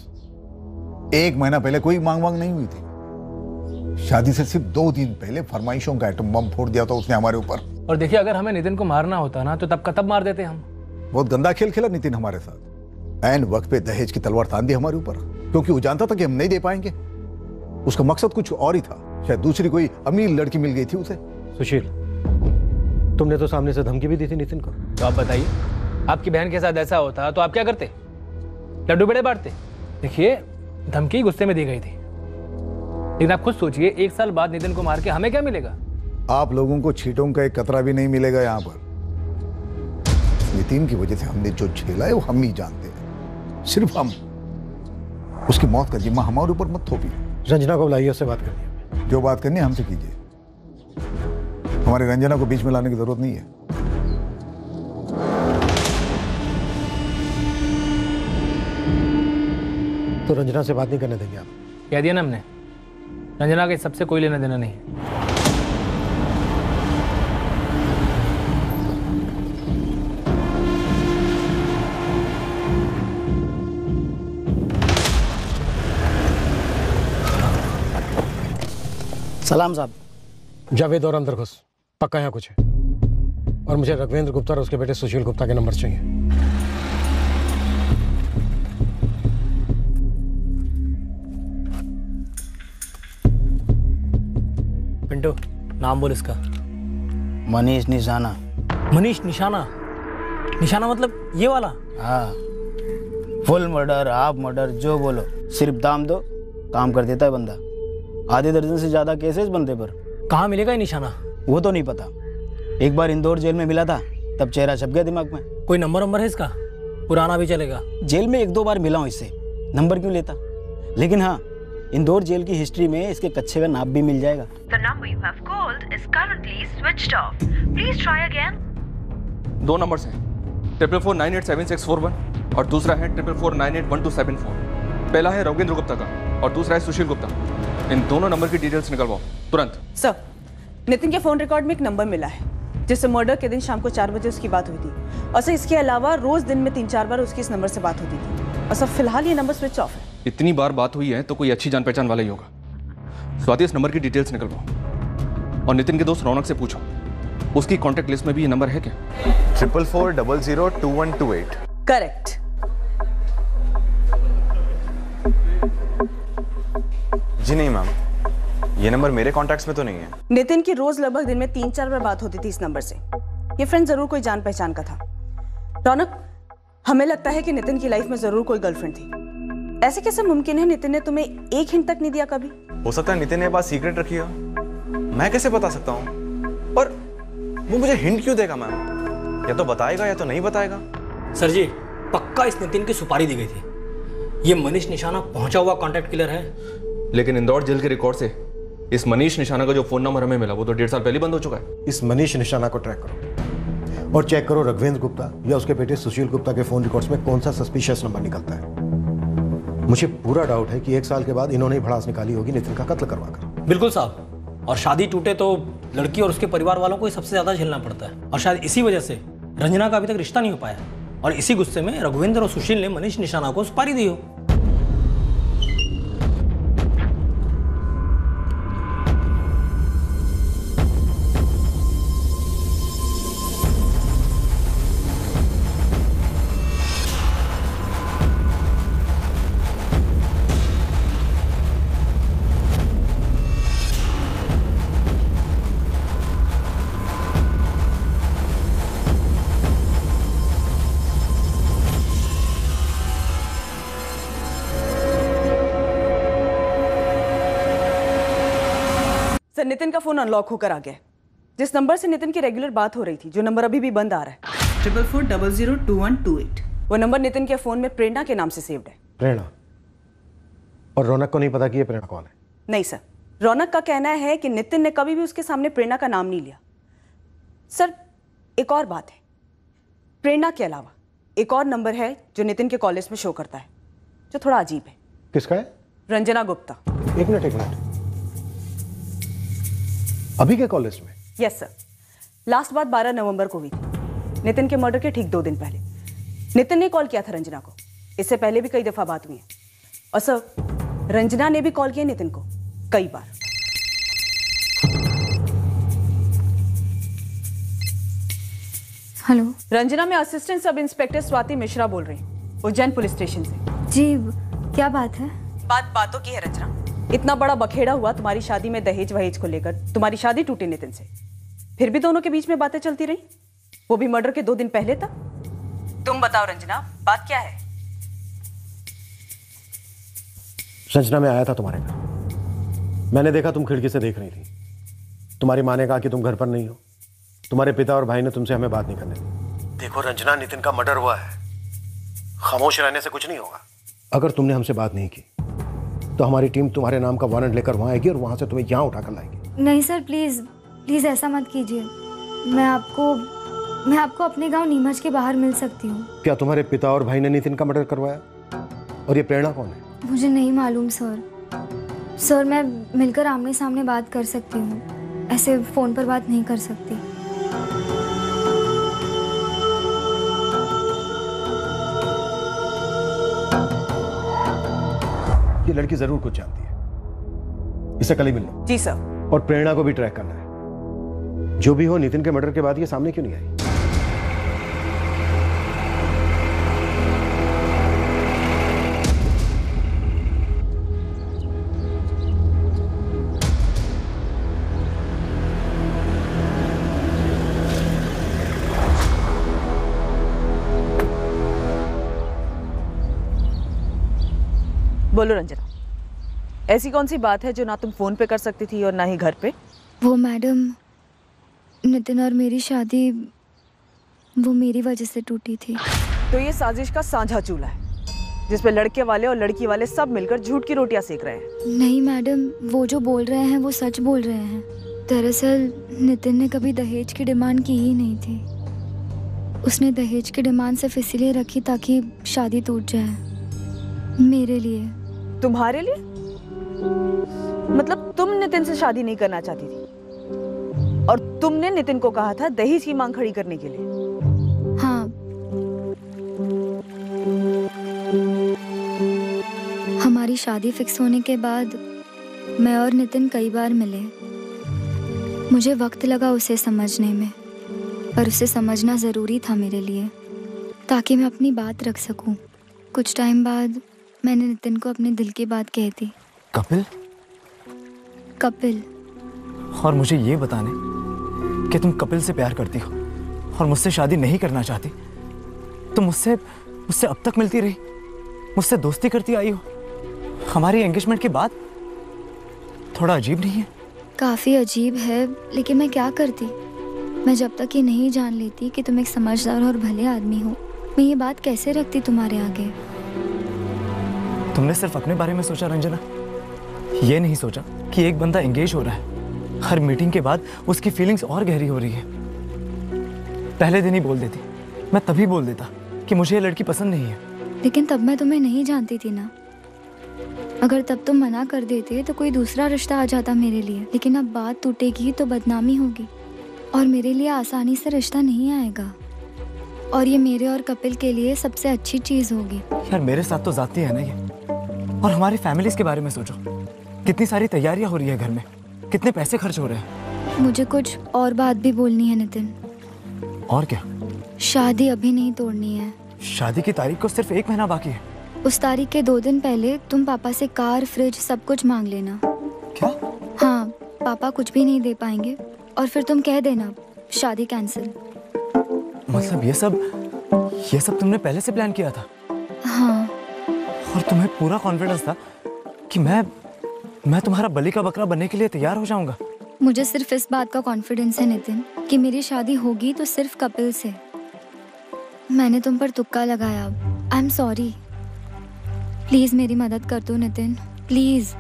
1 महीना पहले कोई मांग नहीं हुई थी। शादी से सिर्फ 2 दिन पहले फरमाइशों का एटम बम फोड़ दिया था उसने हमारे ऊपर। और देखिए, अगर हमें नितिन को मारना होता ना तो तब का तब मार देते हम। बहुत गंदा खेल खेला नितिन हमारे साथ। ऐन वक्त पे दहेज की तलवार तान दी हमारे ऊपर, क्योंकि वो जानता था कि हम नहीं दे पाएंगे। उसका मकसद कुछ और ही था, शायद दूसरी कोई अमीर लड़की मिल गई थी उसे। सुशील, तुमने तो सामने से धमकी भी दी थी नितिन को। तो आप बताइए, आपकी बहन के साथ ऐसा होता तो आप क्या करते? लड्डू बड़े बांटते? देखिए, धमकी गुस्से में दी गई थी, लेकिन आप खुद सोचिए, 1 साल बाद नितिन को मार के हमें क्या मिलेगा? आप लोगों को छींटों का एक कतरा भी नहीं मिलेगा यहाँ पर। नितिन की वजह से हमने जो झेला है वो हम ही जानते हैं, सिर्फ हम। उसकी मौत का जिम्मा हमारे ऊपर मत थोपिए। रंजना को बुलाइए, उससे बात करनी है। जो बात करनी है हमसे कीजिए, हमारे रंजना को बीच में लाने की जरूरत नहीं है। तो रंजना से बात नहीं करने देंगे आप? कह दिया ना हमने, रंजना के सबसे कोई लेना देना नहीं है। सलाम साहब। जावेद और अंदर घुस, पक्का यहाँ कुछ है। और मुझे रघुवेंद्र गुप्ता और उसके बेटे सुशील गुप्ता के नंबर चाहिए। पिंटू, नाम बोल इसका। मनीष निशाना। मनीष निशाना? निशाना मतलब ये वाला? हाँ, फुल मर्डर, हाफ मर्डर, जो बोलो, सिर्फ दाम दो काम कर देता है बंदा। आधे दर्जन से ज्यादा केसेस बनते पर। कहाँ मिलेगा ये निशाना? वो तो नहीं पता, एक बार इंदौर जेल में मिला था, तब चेहरा छप गया दिमाग में। कोई नंबर है इसका? पुराना भी चलेगा? जेल में 1-2 बार मिला हूँ इससे, नंबर क्यों लेता। लेकिन हाँ, इंदौर जेल की हिस्ट्री में इसके कच्चे का नाप भी मिल जाएगा। The number you have called is currently switched off. Please try again. 2 numbers हैं, 44987641 और दूसरा है 44498127 पहला है रघुवेंद्र गुप्ता का और दूसरा है सुशील गुप्ता। इन दोनों नंबर की डिटेल्स निकलवाओ तुरंत। सर, नितिन के फोन रिकॉर्ड में एक नंबर मिला है जिससे मर्डर के दिन शाम को 4 बजे उसकी बात हुई थी। और सर, इसके अलावा रोज दिन में 3-4 बार उसकी इस नंबर से बात होती थी। और सर, फिलहाल ये नंबर स्विच ऑफ है। इतनी बार बात हुई है तो कोई अच्छी जान पहचान वाला ही होगा। स्वाति, इस नंबर की डिटेल्स निकलवाओ और नितिन के दोस्त रौनक से पूछो उसकी कॉन्टैक्ट लिस्ट में भी ये नंबर है क्या? 44402128। करेक्ट। जी नहीं मैम, ये नंबर मेरे कॉन्टैक्ट्स में तो नहीं है। नितिन की रोज लगभग दिन में 3-4 बार बात होती थी इस नंबर से। ये फ्रेंड जरूर कोई जान पहचान का था। रौनक, हमें लगता है कि नितिन की लाइफ में जरूर कोई गर्लफ्रेंड थी। ऐसे कैसे मुमकिन है नितिन ने तुम्हें एक हिंट तक नहीं दिया कभी? हो सकता है नितिन ने बात सीक्रेट रखी हो, मैं कैसे बता सकता हूँ? और वो मुझे हिंट क्यों देगा मैम? या तो बताएगा या तो नहीं बताएगा। सर जी, पक्का इस नितिन की सुपारी दी गई थी। ये मनीष निशाना पहुंचा हुआ कॉन्टैक्ट किलर है। लेकिन इंदौर जेल के रिकॉर्ड से इस मनीष निशाना का जो फोन नंबर हमें मिला वो तो 1.5 साल पहले बंद हो चुका है। इस मनीष निशाना को ट्रैक करो और चेक करो रघुवेंद्र गुप्ता या उसके बेटे सुशील गुप्ता के फोन रिकॉर्ड्स में कौन सा सस्पिशियस नंबर निकलता है। मुझे पूरा डाउट है कि 1 साल के बाद इन्होंने भड़ास निकाली होगी नितिन का कत्ल करवाकर। बिल्कुल साहब, और शादी टूटे तो लड़की और उसके परिवार वालों को ही सबसे ज्यादा झेलना पड़ता है। और शायद इसी वजह से रंजना का अभी तक रिश्ता नहीं हो पाया और इसी गुस्से में रघुवेंद्र और सुशील ने मनीष निशाना को सुपारी दी हो। नितिन का फोन अनलॉक होकर आ गया। जिस नंबर से नितिन की रेगुलर बात हो रही थी, जो नंबर अभी भी बंद आ रहा है, 44402128, वो नंबर नितिन के फोन में प्रेरणा के नाम से सेव्ड है। प्रेरणा? और रौनक को नहीं पता कि ये प्रेरणा कौन है? नहीं सर, रौनक का कहना है कि नितिन ने कभी भी उसके सामने प्रेरणा का नाम नहीं लिया। सर, एक और बात है, प्रेरणा के अलावा एक और नंबर है जो नितिन के कॉलेज में शो करता है, जो थोड़ा अजीब है। किसका है? रंजना गुप्ता। एक मिनट, अभी के कॉलेज में? यस सर, लास्ट बात 12 नवंबर को हुई थी, नितिन के मर्डर के ठीक 2 दिन पहले। नितिन ने कॉल किया था रंजना को, इससे पहले भी कई दफा बात हुई है। और सर, रंजना ने भी कॉल किया नितिन को कई बार। हेलो, रंजना, मैं assistant sub inspector Swati Mishra बोल रही हूँ, उज्जैन पुलिस स्टेशन से। जी, क्या बात है? बातों की है रंजना। इतना बड़ा बखेड़ा हुआ तुम्हारी शादी में दहेज वहेज को लेकर, तुम्हारी शादी टूटी नितिन से, फिर भी दोनों के बीच में बातें चलती रही, वो भी मर्डर के 2 दिन पहले तक। तुम बताओ रंजना, बात क्या है? रंजना, मैं आया था तुम्हारे घर, मैंने देखा तुम खिड़की से देख रही थी। तुम्हारी माँ ने कहा कि तुम घर पर नहीं हो। तुम्हारे पिता और भाई ने तुमसे हमें बात नहीं करने दी। देखो रंजना, नितिन का मर्डर हुआ है, खामोश रहने से कुछ नहीं होगा। अगर तुमने हमसे बात नहीं की तो हमारी टीम तुम्हारे नाम का वारंट लेकर वहां आएगी और वहां से तुम्हें यहां उठाकर लाएगी। नहीं सर, प्लीज प्लीज ऐसा मत कीजिए। मैं आपको अपने गांव नीमच के बाहर मिल सकती हूँ। क्या तुम्हारे पिता और भाई ने नितिन का मर्डर करवाया? और ये प्रेरणा कौन है? मुझे नहीं मालूम सर। मैं मिलकर आमने सामने बात कर सकती हूँ, ऐसे फ़ोन पर बात नहीं कर सकती। ये लड़की जरूर कुछ जानती है, इसे कल ही मिल लो। जी सर। और प्रेरणा को भी ट्रैक करना है। जो भी हो, नितिन के मर्डर के बाद ये सामने क्यों नहीं आई? बोलो रंजना, ऐसी कौन सी बात है जो ना तुम फोन पे कर सकती थी और ना ही घर पे? वो मैडम, नितिन और मेरी शादी वो मेरी वजह से टूटी थी। तो ये साजिश का साझा चूल्हा है जिसपे लड़के वाले और लड़की वाले सब मिलकर झूठ की रोटियां सेक रहे हैं। नहीं मैडम, वो जो बोल रहे हैं वो सच बोल रहे हैं। दरअसल नितिन ने कभी दहेज की डिमांड की ही नहीं थी। उसने दहेज की डिमांड सिर्फ इसलिए रखी ताकि शादी टूट जाए, मेरे लिए। तुम्हारे लिए? मतलब तुम नितिन से शादी नहीं करना चाहती थी और तुमने नितिन को कहा था दहेज की मांग खड़ी करने के लिए? हाँ। हमारी शादी फिक्स होने के बाद मैं और नितिन कई बार मिले। मुझे वक्त लगा उसे समझने में, पर उसे समझना ज़रूरी था मेरे लिए, ताकि मैं अपनी बात रख सकूं। कुछ टाइम बाद मैंने नितिन को अपने दिल की बात कही थी। कपिल? कपिल। और मुझे ये बताने कि तुम कपिल से प्यार करती हो और मुझसे शादी नहीं करना चाहती। तुम मुझसे अब तक मिलती रही, मुझसे दोस्ती करती आई हो। हमारी एंगेजमेंट के बाद थोड़ा अजीब नहीं है? काफ़ी अजीब है, लेकिन मैं क्या करती। मैं जब तक ये नहीं जान लेती कि तुम एक समझदार और भले आदमी हो, मैं ये बात कैसे रखती तुम्हारे आगे। तुमने सिर्फ अपने बारे में सोचा रंजना, ये नहीं सोचा कि एक बंदा एंगेज हो रहा है। हर मीटिंग के बाद उसकी फीलिंग्स और गहरी हो रही है। पहले दिन ही बोल देती, मैं तभी बोल देता कि मुझे ये लड़की पसंद नहीं है। लेकिन तब मैं तुम्हें नहीं जानती थी ना। अगर तब तुम मना कर देते तो कोई दूसरा रिश्ता आ जाता मेरे लिए। लेकिन अब बात टूटेगी तो बदनामी होगी और मेरे लिए आसानी से रिश्ता नहीं आएगा। और ये मेरे और कपिल के लिए सबसे अच्छी चीज़ होगी। यार मेरे साथ तो जाती है ना ये। और हमारी फैमिलीज के बारे में सोचो, कितनी सारी तैयारियां हो रही है घर में, कितने पैसे खर्च हो रहे हैं। मुझे कुछ और बात भी बोलनी है नितिन। और क्या? शादी अभी नहीं तोड़नी है। शादी की तारीख को सिर्फ 1 महीना बाकी है। उस तारीख के 2 दिन पहले तुम पापा से कार, फ्रिज सब कुछ मांग लेना। क्या? हाँ, पापा कुछ भी नहीं दे पाएंगे और फिर तुम कह देना शादी कैंसिल। मतलब ये सब तुमने पहले से प्लान किया था? हाँ। और तुम्हें पूरा कॉन्फिडेंस था कि मैं तुम्हारा बलि का बकरा बनने के लिए तैयार हो जाऊंगा? मुझे सिर्फ इस बात का कॉन्फिडेंस है नितिन कि मेरी शादी होगी तो सिर्फ कपिल से। मैंने तुम पर तुक्का लगाया। I am sorry. प्लीज मेरी मदद कर दो नितिन, प्लीज।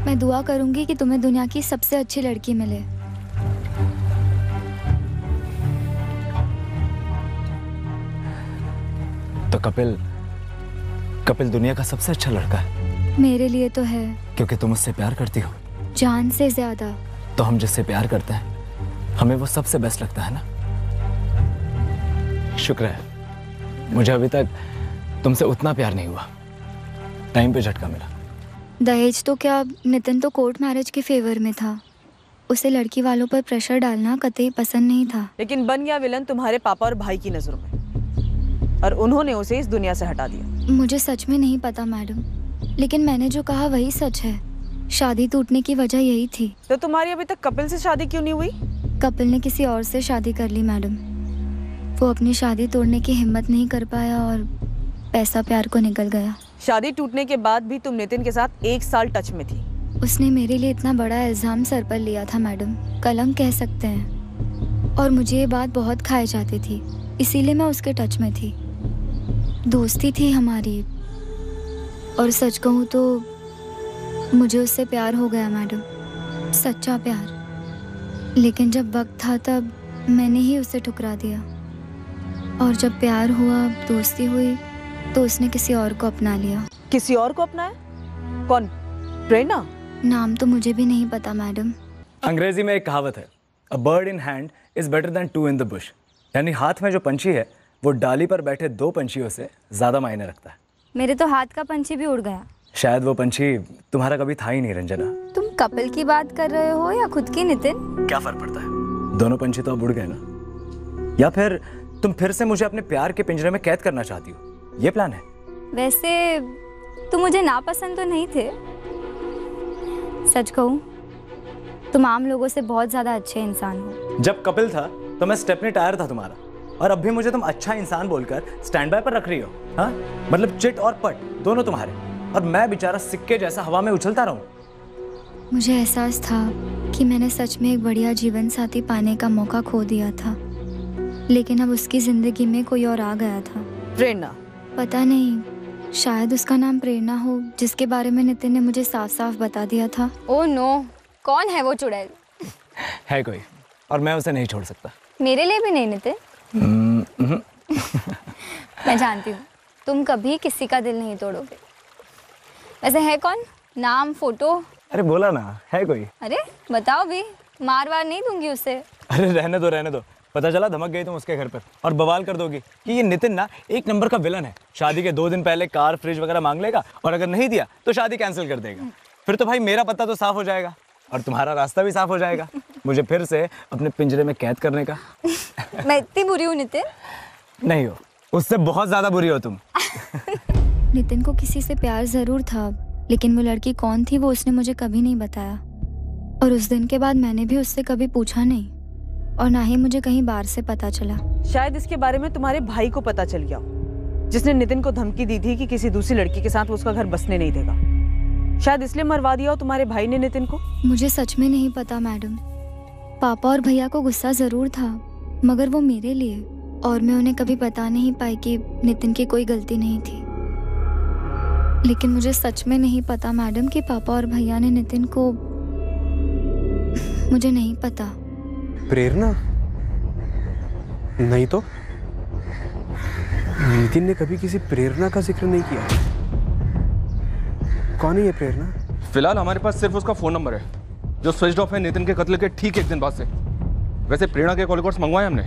मैं दुआ करूंगी कि तुम्हें दुनिया की सबसे अच्छी लड़की मिले। तो कपिल दुनिया का सबसे अच्छा लड़का है? मेरे लिए तो है। क्योंकि तुम उससे प्यार करती हो? जान से ज्यादा। तो हम जिससे प्यार करते हैं हमें वो सबसे बेस्ट लगता है ना। शुक्र है मुझे अभी तक तुमसे उतना प्यार नहीं हुआ, टाइम पे झटका मिला। दहेज तो क्या, नितिन तो कोर्ट मैरिज के फेवर में था। उसे लड़की वालों पर प्रेशर डालना कतई पसंद नहीं था। लेकिन बन गया विलन तुम्हारे पापा और भाई की नजरों में और उन्होंने उसे इस दुनिया से हटा दिया। मुझे सच में नहीं पता मैडम, लेकिन मैंने जो कहा वही सच है। शादी टूटने की वजह यही थी। तो तुम्हारी अभी तक कपिल से शादी क्यों नहीं हुई? कपिल ने किसी और से शादी कर ली मैडम। वो अपनी शादी तोड़ने की हिम्मत नहीं कर पाया और पैसा प्यार को निकल गया। शादी टूटने के बाद भी तुम नितिन के साथ 1 साल टच में थी। उसने मेरे लिए इतना बड़ा इल्जाम सर पर लिया था मैडम, कलंक कह सकते हैं। और मुझे ये बात बहुत खाई जाती थी, इसीलिए मैं उसके टच में थी। दोस्ती थी हमारी और सच कहूँ तो मुझे उससे प्यार हो गया मैडम, सच्चा प्यार। लेकिन जब वक्त था तब मैंने ही उसे ठुकरा दिया और जब प्यार हुआ, दोस्ती हुई तो उसने किसी और को अपना लिया। किसी और को अपनाया? कौन? प्रेरणा? नाम तो मुझे भी नहीं पता मैडम। अंग्रेजी में एक कहावत है, a bird in hand is better than two in the bush, यानी हाथ में जो पंछी है वो डाली पर बैठे दो पंछियों से ज्यादा मायने रखता है। मेरे तो हाथ का पंछी भी उड़ गया। शायद वो पंछी तुम्हारा कभी था ही नहीं रंजना। तुम कपिल की बात कर रहे हो या खुद की नितिन? क्या फर्क पड़ता है, दोनों पंछी तो अब उड़ गए ना। या फिर तुम फिर से मुझे अपने प्यार के पिंजरे में कैद करना चाहती हो, ये प्लान है? वैसे तुम मुझे नापसंद तो नहीं थे। सच कहूं तुम आम लोगों से बहुत ज्यादा अच्छे इंसान हो। जब कपिल था तो मैं स्टेपनी टायर था तुम्हारा, और अब भी मुझे तुम अच्छा इंसान बोलकर स्टैंड बाय पर रख रही हो। हाँ, मतलब चिट और पट दोनों तुम्हारे, और मैं बेचारा सिक्के जैसा हवा में उछलता रहूं। मुझे एहसास था कि मैंने सच में एक बढ़िया जीवन साथी पाने का मौका खो दिया था, लेकिन अब उसकी जिंदगी में कोई और आ गया था। प्रेरणा? पता नहीं, शायद उसका नाम प्रेरणा हो, जिसके बारे में नितिन ने मुझे साफ साफ बता दिया था। ओह नो, कौन है वो चुड़ैल? है कोई, और मैं उसे नहीं छोड़ सकता। मेरे लिए भी नहीं नितिन। मैं जानती हूँ तुम कभी किसी का दिल नहीं तोड़ोगे। वैसे है कौन? नाम, फोटो? अरे बोला ना, है कोई। अरे बताओ भी, मार वार नहीं दूंगी उससे। अरे रहने दो, पता चला धमक गई तुम उसके घर पर और बवाल कर दोगी कि ये नितिन ना एक नंबर का विलन है। शादी के 2 दिन पहले कार, फ्रिज वगैरह मांग लेगा, और अगर नहीं दिया तो शादी कैंसिल कर देगा। फिर तो भाई मेरा पत्ता तो साफ हो जाएगा और तुम्हारा रास्ता भी साफ हो जाएगा मुझे फिर से अपने पिंजरे में कैद करने का। मैं इतनी बुरी हूँ नितिन? नहीं हो, उससे बहुत ज्यादा बुरी हो तुम। नितिन को किसी से प्यार जरूर था, लेकिन वो लड़की कौन थी वो उसने मुझे कभी नहीं बताया, और उस दिन के बाद मैंने भी उससे कभी पूछा नहीं, और ना ही मुझे कहीं बाहर से पता चला। शायद इसके बारे में तुम्हारे भाई को पता चल गया, जिसने नितिन को धमकी दी थी कि किसी दूसरी लड़की के साथ वो उसका घर बसने नहीं देगा। शायद इसलिए मरवा दिया हो तुम्हारे भाई ने नितिन को। मुझे सच में नहीं पता मैडम। पापा और भैया को गुस्सा जरूर था, मगर वो मेरे लिए, और मैं उन्हें कभी बता नहीं पाई कि नितिन की कोई गलती नहीं थी। लेकिन मुझे सच में नहीं पता मैडम कि पापा और भैया ने नितिन को, मुझे नहीं पता। प्रेरणा? नहीं तो नितिन ने कभी किसी प्रेरणा का जिक्र नहीं किया। कौन है ये प्रेरणा? फिलहाल हमारे पास सिर्फ उसका फोन नंबर है, जो स्विच ऑफ है नितिन के कत्ल के ठीक 1 दिन बाद से। वैसे प्रेरणा के कॉल रिकॉर्ड्स मंगवाए हमने।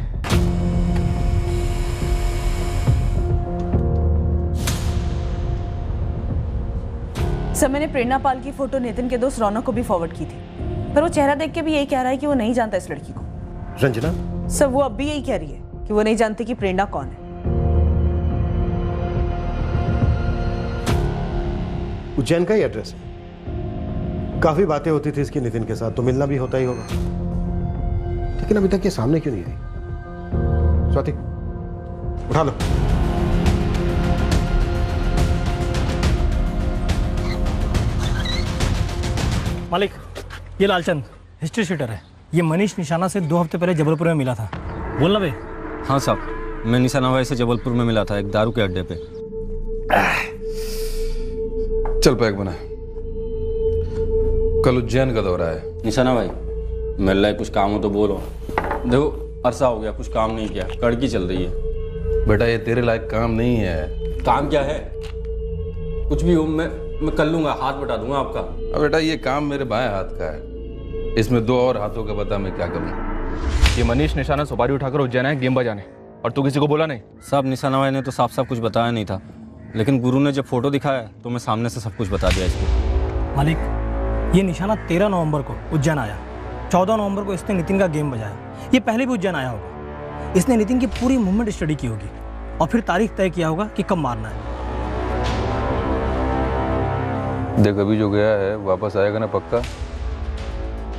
सर, मैंने प्रेरणा पाल की फोटो नितिन के दोस्त रौनक को भी फॉरवर्ड की थी, पर वो चेहरा देख के भी यही कह रहा है कि वो नहीं जानता इस लड़की को। रंजना? सर, वो अब भी यही कह रही है कि वो नहीं जानती कि प्रेरणा कौन है। उज्जैन का ही एड्रेस है। काफी बातें होती थी इसकी नितिन के साथ, तो मिलना भी होता ही होगा, लेकिन अभी तक ये सामने क्यों नहीं आई? स्वाति, उठा लो। मालिक, ये लालचंद हिस्ट्री शीटर है। ये मनीष निशाना से 2 हफ्ते पहले जबलपुर में मिला था। बोलना बे। हाँ साहब, मैं निशाना भाई से जबलपुर में मिला था, एक दारू के अड्डे पे। चल पैक बना, कल उज्जैन का दौरा है। निशाना भाई, मिल रहा है, कुछ काम हो तो बोलो। देखो अरसा हो गया, कुछ काम नहीं किया, कड़की चल रही है। बेटा ये तेरे लायक काम नहीं है। काम क्या है? कुछ भी हो मैं कर लूंगा, हाथ बटा दूंगा आपका। अब बेटा ये काम मेरे बाएं हाथ का है, इसमें 2 और हाथों का बता मैं क्या करूं। ये मनीष निशाना सुपारी उठाकर उज्जैन है गेम बजाने, और तू किसी को बोला नहीं? साहब, निशाना भाई ने तो साफ साफ कुछ बताया नहीं था, लेकिन गुरु ने जब फोटो दिखाया तो मैं सामने से सब कुछ बता दिया इसको। मालिक, ये निशाना 13 नवंबर को उज्जैन आया। 14 नवंबर को इसने नितिन का गेम बजाया। ये पहले भी उज्जैन आया होगा। इसने नितिन की पूरी मूवमेंट स्टडी की होगी और फिर तारीख तय किया होगा कि कब मारना है। देख, अभी जो गया है वापस आएगा ना पक्का?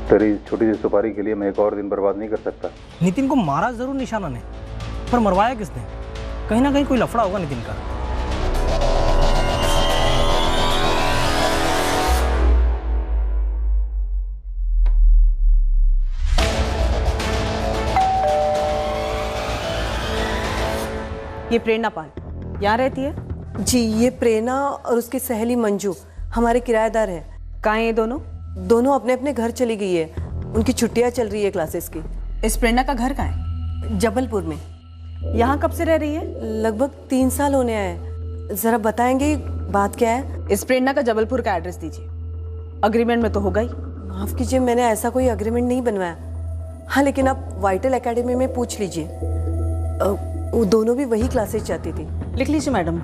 तेरी छोटी सी सुपारी के लिए मैं एक और दिन बर्बाद नहीं कर सकता। नितिन को मारा जरूर निशाना ने, पर मरवाया किसने? कहीं ना कहीं कोई लफड़ा होगा नितिन का। ये प्रेरणा पाल यहाँ रहती है? जी, ये प्रेरणा और उसकी सहेली मंजू हमारे किराएदार हैं। कहाँ हैं ये दोनों? दोनों अपने अपने घर चली गई है, उनकी छुट्टियां चल रही है क्लासेस की। इस प्रेरणा का घर कहाँ है? जबलपुर में। यहाँ कब से रह रही है? लगभग 3 साल होने आए। जरा बताएंगे बात क्या है? इस प्रेरणा का जबलपुर का एड्रेस दीजिए। अग्रीमेंट में तो होगा ही। माफ कीजिए, मैंने ऐसा कोई अग्रीमेंट नहीं बनवाया। हाँ, लेकिन आप वाइटल एकेडमी में पूछ लीजिए, वो दोनों भी वही क्लासेस जाती थी। लिख लीजिए मैडम।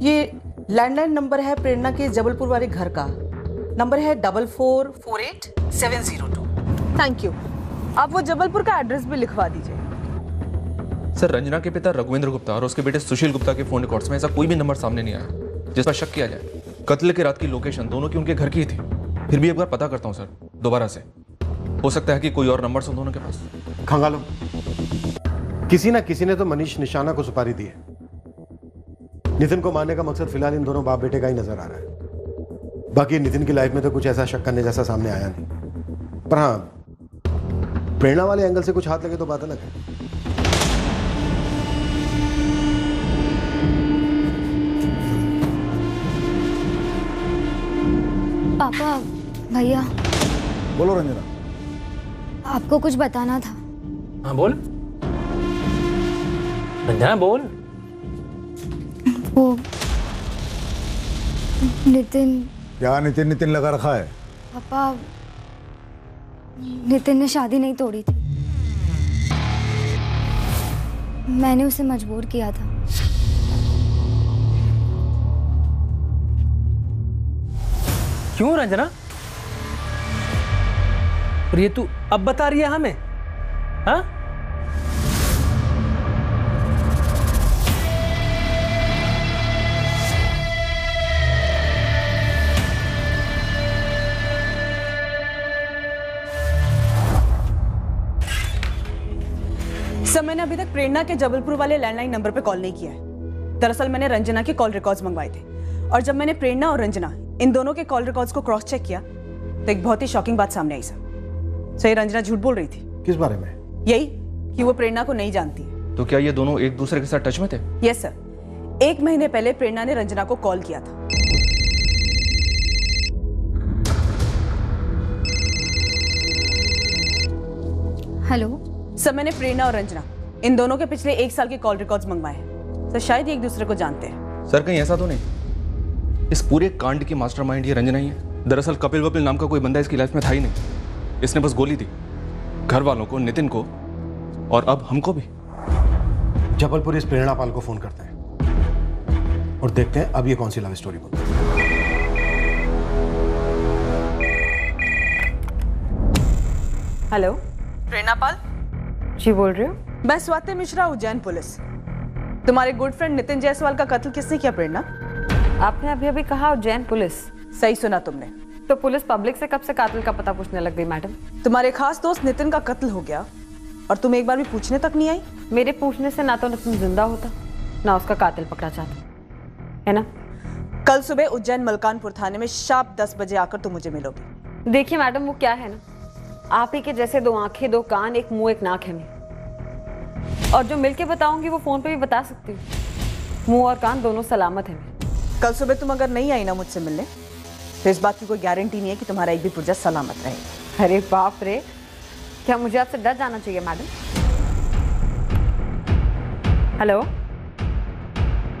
ये लैंडलाइन नंबर है प्रेरणा के जबलपुर वाले घर का। नंबर है 4448-702। Thank you. आप वो जबलपुर का एड्रेस भी लिखवा दीजिए। सर, रंजना के पिता रघुवेंद्र गुप्ता और उसके बेटे सुशील गुप्ता के फोन रिकॉर्ड्स में ऐसा कोई भी नंबर सामने नहीं आया जिस पर शक किया जाए। कत्ल के रात की लोकेशन दोनों की उनके घर की ही थी। फिर भी एक बार पता करता हूँ सर, दोबारा से। हो सकता है कि कोई और नंबर हो दोनों के पास। खंगालो, किसी ना किसी ने तो मनीष निशाना को सुपारी दी है। नितिन को मारने का मकसद फिलहाल इन दोनों बाप बेटे का ही नजर आ रहा है। बाकी नितिन की लाइफ में तो कुछ ऐसा शक करने जैसा सामने आया नहीं। पर हाँ, प्रेरणा वाले एंगल से कुछ हाथ लगे तो बात अलग है। पापा, भैया। बोलो रंजना। आपको कुछ बताना था। हाँ बोल रंजना, बोल। वो नितिन। क्या नितिन नितिन लगा रखा है? पापा, नितिन ने शादी नहीं तोड़ी थी, मैंने उसे मजबूर किया था। क्यों रंजना? और ये तू अब बता रही है हमें? हाँ? सर, मैंने अभी तक प्रेरणा के जबलपुर वाले लैंडलाइन नंबर पे कॉल नहीं किया है। दरअसल मैंने रंजना के कॉल रिकॉर्ड्स मंगवाए थे, और जब मैंने प्रेरणा और रंजना इन दोनों के कॉल रिकॉर्ड्स को क्रॉस चेक किया तो एक बहुत ही शॉकिंग बात सामने आई सर। ये रंजना झूठ बोल रही थी। किस बारे में? यही कि वो प्रेरणा को नहीं जानती। तो क्या ये दोनों एक दूसरे के साथ टच में थे? यस सर, 1 महीने पहले प्रेरणा ने रंजना को कॉल किया था। हेलो सर, मैंने प्रेरणा और रंजना इन दोनों के पिछले 1 साल के कॉल रिकॉर्ड्स मंगवाए हैं। सर, शायद ये एक दूसरे को जानते हैं। सर, कहीं ऐसा तो नहीं इस पूरे कांड की मास्टरमाइंड ये रंजना ही है? दरअसल कपिल वपिल नाम का कोई बंदा इसकी लाइफ में था ही नहीं। इसने बस गोली दी घर वालों को, नितिन को, और अब हमको भी। जबलपुर इस प्रेरणा पाल को फोन करते हैं और देखते हैं अब ये कौन सी लव स्टोरी बनती है। हेलो, प्रेरणा पाल जी बोल रहे हो? मैं स्वाति मिश्रा, उज्जैन पुलिस। तुम्हारे गुड फ्रेंड नितिन जायसवाल का कत्ल किसने किया प्रेरणा? आपने अभी अभी कहा उज्जैन पुलिस। सही सुना तुमने। तो पुलिस पब्लिक से कब से कातिल का पता पूछने लग गई मैडम? तुम्हारे खास दोस्त नितिन का कत्ल हो गया और तुम एक बार भी पूछने तक नहीं आई। मेरे पूछने से ना तो नितिन जिंदा होता ना उसका कातिल पकड़ा जाता, है ना? कल सुबह उज्जैन मलकानपुर थाने में शार्प 10 बजे आकर तुम मुझे मिलोगे। देखिए मैडम, वो क्या है ना, आप ही के जैसे 2 आंखें 2 कान 1 मुंह 1 नाक है मैं, और जो मिलके बताऊंगी वो फोन पे भी बता सकती हूँ। मुंह और कान दोनों सलामत है। कल सुबह तुम अगर नहीं आई ना मुझसे मिलने तो इस बात की कोई गारंटी नहीं है कि तुम्हारा एक भी पुर्जा सलामत रहेगा। अरे बाप रे, क्या मुझे आपसे डर जाना चाहिए madam? Hello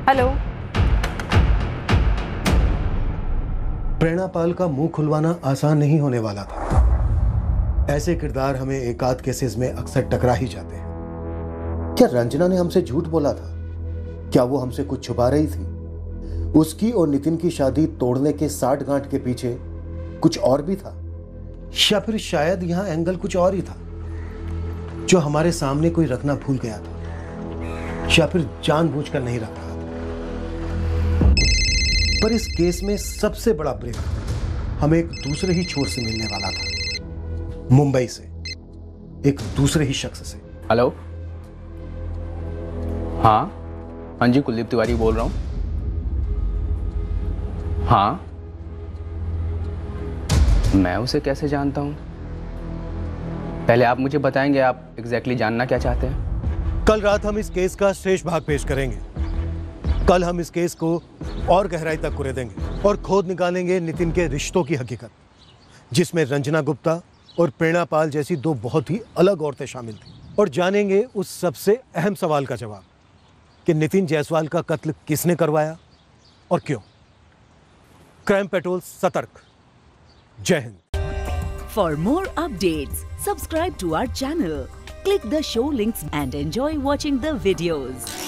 hello. Prerna Pal का मुंह खुलवाना आसान नहीं होने वाला था। ऐसे किरदार हमें एकाध केसेस में अक्सर टकरा ही जाते हैं। क्या रंजना ने हमसे झूठ बोला था? क्या वो हमसे कुछ छुपा रही थी? उसकी और नितिन की शादी तोड़ने के 60 गांठ के पीछे कुछ और भी था, या फिर शायद यहां एंगल कुछ और ही था जो हमारे सामने कोई रखना भूल गया था, या फिर जानबूझकर नहीं रख रहा था। पर इस केस में सबसे बड़ा ब्रेक हमें एक दूसरे ही छोर से मिलने वाला था, मुंबई से, एक दूसरे ही शख्स से। हेलो, हाँ जी, कुलदीप तिवारी बोल रहा हूँ। हाँ, मैं उसे कैसे जानता हूँ? पहले आप मुझे बताएंगे आप एग्जैक्टली जानना क्या चाहते हैं? कल रात हम इस केस का शेष भाग पेश करेंगे। कल हम इस केस को और गहराई तक कुरेदेंगे और खोद निकालेंगे नितिन के रिश्तों की हकीकत, जिसमें रंजना गुप्ता और प्रेरणा पाल जैसी 2 बहुत ही अलग औरतें शामिल थी, और जानेंगे उस सबसे अहम सवाल का जवाब कि नितिन जायसवाल का कत्ल किसने करवाया और क्यों। क्राइम पेट्रोल सतर्क। जय Hind. For more updates, subscribe to our channel, click the show links and enjoy watching the videos.